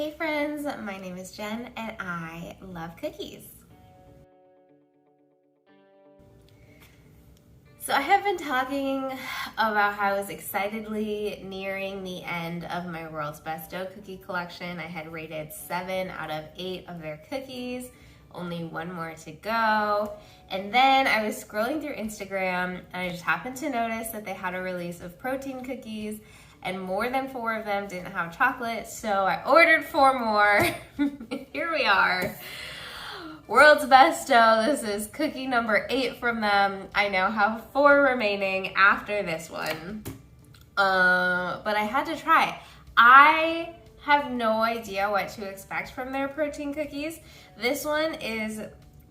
Hey friends, my name is Jen and I love cookies. So I have been talking about how I was excitedly nearing the end of my World's Best Dough Cookie collection. I had rated 7 out of 8 of their cookies, only one more to go. And then I was scrolling through Instagram and I just happened to notice that they had a release of protein cookies and more than 4 of them didn't have chocolate, so I ordered 4 more. Here we are. World's Best Dough. This is cookie number 8 from them. I now have 4 remaining after this one. But I had to try. I have no idea what to expect from their protein cookies. This one is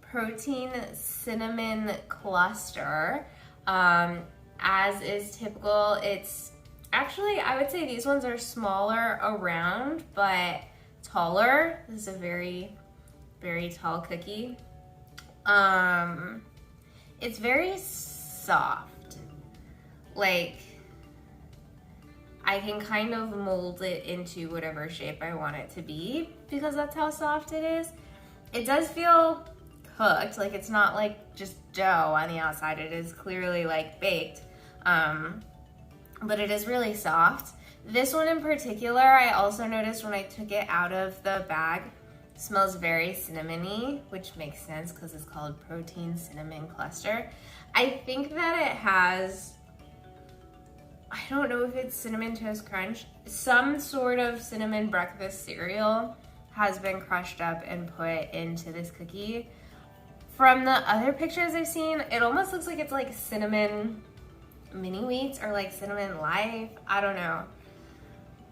protein cinnamon cluster. As is typical, it's actually, I would say these ones are smaller around, but taller. This is a very, very tall cookie. It's very soft. Like, I can kind of mold it into whatever shape I want it to be because that's how soft it is. It does feel cooked, like it's not like just dough on the outside. It is clearly like baked. But it is really soft. This one in particular, I also noticed when I took it out of the bag, smells very cinnamony, which makes sense because it's called protein cinnamon cluster. I think that it has, I don't know if it's Cinnamon Toast Crunch, some sort of cinnamon breakfast cereal has been crushed up and put into this cookie. From the other pictures I've seen, it almost looks like it's like cinnamon mini wheats or like cinnamon life. I don't know.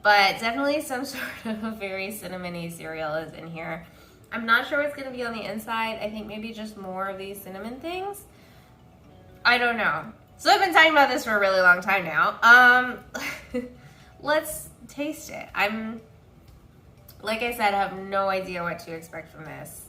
But definitely some sort of very cinnamony cereal is in here. I'm not sure what's gonna be on the inside. I think maybe just more of these cinnamon things. I don't know. So I've been talking about this for a really long time now. Let's taste it. Like I said, I have no idea what to expect from this.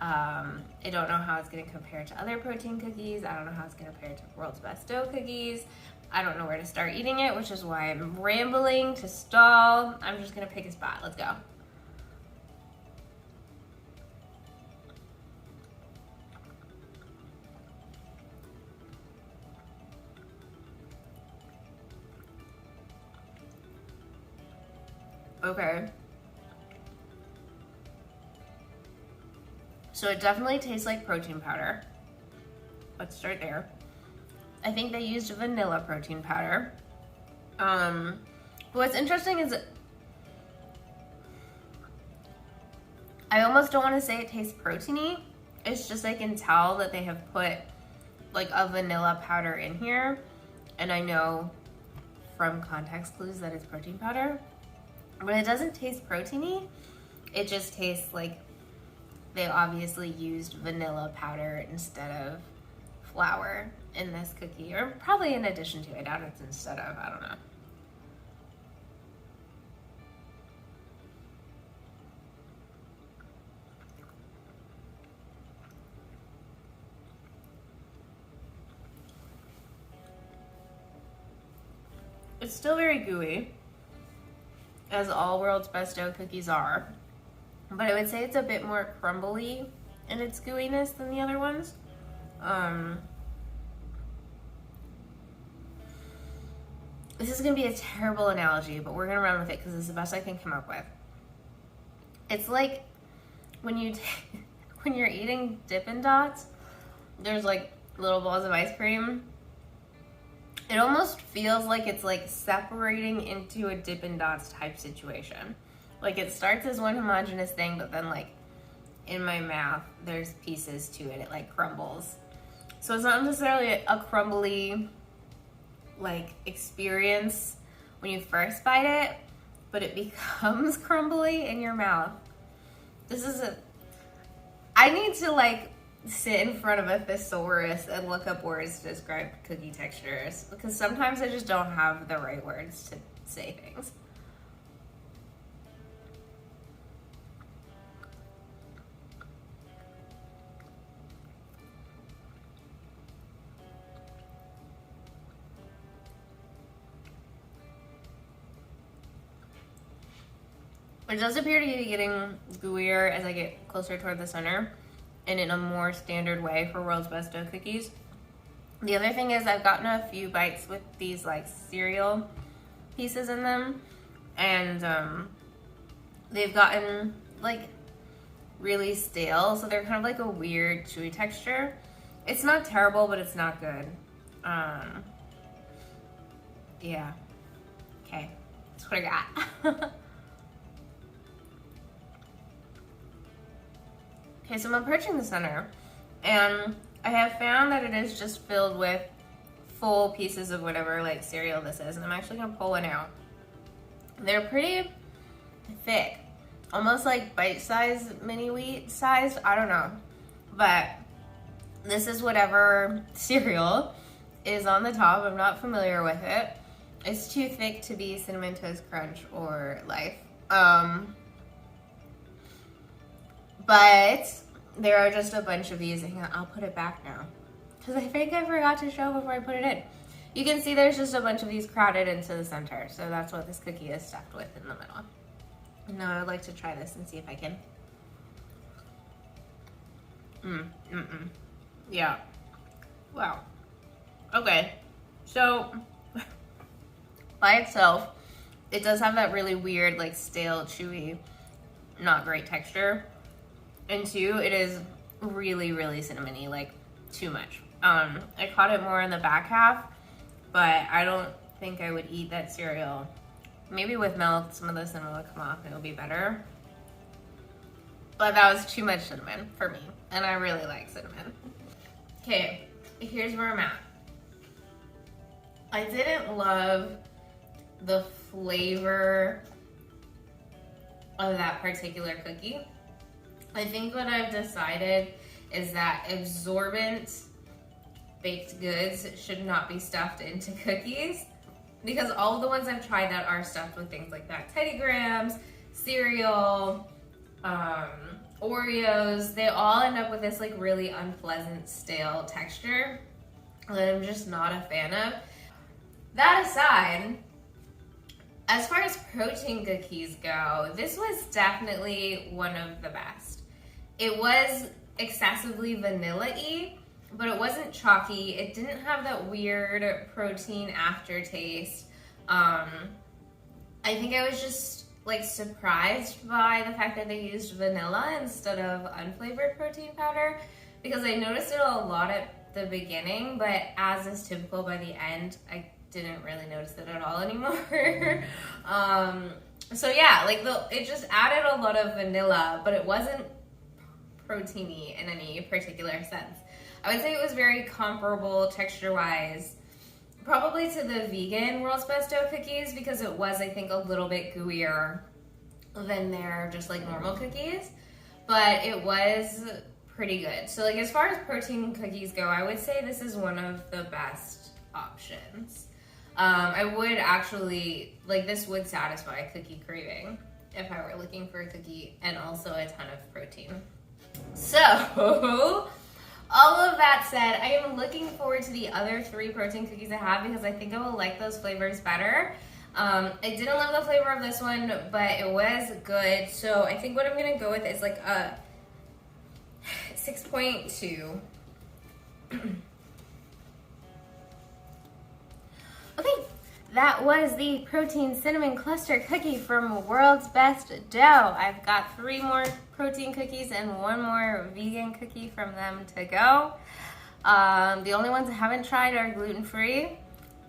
I don't know how it's going to compare to other protein cookies. I don't know how it's going to compare to World's Best Dough cookies. I don't know where to start eating it, which is why I'm rambling to stall. I'm just going to pick a spot. Let's go. Okay. So it definitely tastes like protein powder. Let's start there. I think they used vanilla protein powder. But what's interesting is I almost don't want to say it tastes proteiny. It's just I can tell that they have put like a vanilla powder in here. And I know from context clues that it's protein powder. But it doesn't taste proteiny. It just tastes like they obviously used vanilla powder instead of flour in this cookie, or probably in addition to it. I doubt it's instead of, I don't know. It's still very gooey, as all World's Best Dough cookies are. But I would say it's a bit more crumbly in its gooiness than the other ones. This is gonna be a terrible analogy, but we're gonna run with it because it's the best I can come up with. It's like when when you're eating Dippin' Dots, there's like little balls of ice cream. It almost feels like it's like separating into a Dippin' Dots type situation. Like it starts as one homogeneous thing, but then like in my mouth, there's pieces to it. It like crumbles. So it's not necessarily a crumbly like experience when you first bite it, but it becomes crumbly in your mouth. I need to like sit in front of a thesaurus and look up words to describe cookie textures because sometimes I just don't have the right words to say things. It does appear to be getting gooier as I get closer toward the center and in a more standard way for World's Best Dough cookies. The other thing is I've gotten a few bites with these like cereal pieces in them, and they've gotten like really stale, so they're kind of like a weird chewy texture. It's not terrible, but it's not good. Yeah. Okay, that's what I got. Okay, so I'm approaching the center, and I have found that it is just filled with full pieces of whatever like cereal this is, and I'm actually gonna pull one out. They're pretty thick, almost like bite-sized mini wheat sized, I don't know. But this is whatever cereal is on the top. I'm not familiar with it. It's too thick to be Cinnamon Toast Crunch or Life. But there are just a bunch of these. I'll put it back now because I think I forgot to show before I put it in. You can see there's just a bunch of these crowded into the center. So that's what this cookie is stuffed with in the middle. Now I'd like to try this and see if I can. Yeah. Wow. Okay. So by itself, it does have that really weird, like stale, chewy, not great texture. And two, it is really, really cinnamony, like too much. I caught it more in the back half, but I don't think I would eat that cereal. Maybe with milk, some of the cinnamon will come off and it'll be better. But that was too much cinnamon for me, and I really like cinnamon. Okay, here's where I'm at. I didn't love the flavor of that particular cookie. I think what I've decided is that absorbent baked goods should not be stuffed into cookies, because all of the ones I've tried that are stuffed with things like that, Teddy Grahams, cereal, Oreos, they all end up with this like really unpleasant stale texture that I'm just not a fan of. That aside, as far as protein cookies go, this was definitely one of the best. It was excessively vanilla-y, but it wasn't chalky. It didn't have that weird protein aftertaste. I think I was just like surprised by the fact that they used vanilla instead of unflavored protein powder, because I noticed it a lot at the beginning, but as is typical, by the end, I didn't really notice it at all anymore. So yeah, like it just added a lot of vanilla, but it wasn't proteiny in any particular sense. I would say it was very comparable texture-wise, probably to the vegan World's Best Dough cookies, because it was, I think, a little bit gooier than their just like normal cookies, but it was pretty good. So like as far as protein cookies go, I would say this is one of the best options. I would actually, like, this would satisfy a cookie craving if I were looking for a cookie and also a ton of protein. So, all of that said, I am looking forward to the other 3 protein cookies I have, because I think I will like those flavors better. I didn't love the flavor of this one, but it was good. So I think what I'm gonna go with is like a 6.2. Okay, that was the protein cinnamon cluster cookie from World's Best Dough. I've got 3 more protein cookies and 1 more vegan cookie from them to go. The only ones I haven't tried are gluten-free,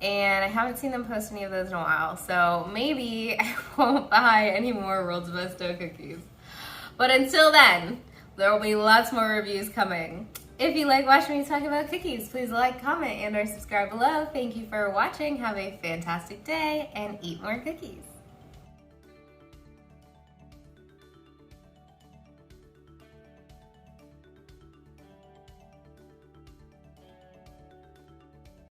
and I haven't seen them post any of those in a while, so maybe I won't buy any more World's Best Dough cookies. But until then, there will be lots more reviews coming. If you like watching me talk about cookies, please like, comment, and or subscribe below. Thank you for watching. Have a fantastic day and eat more cookies.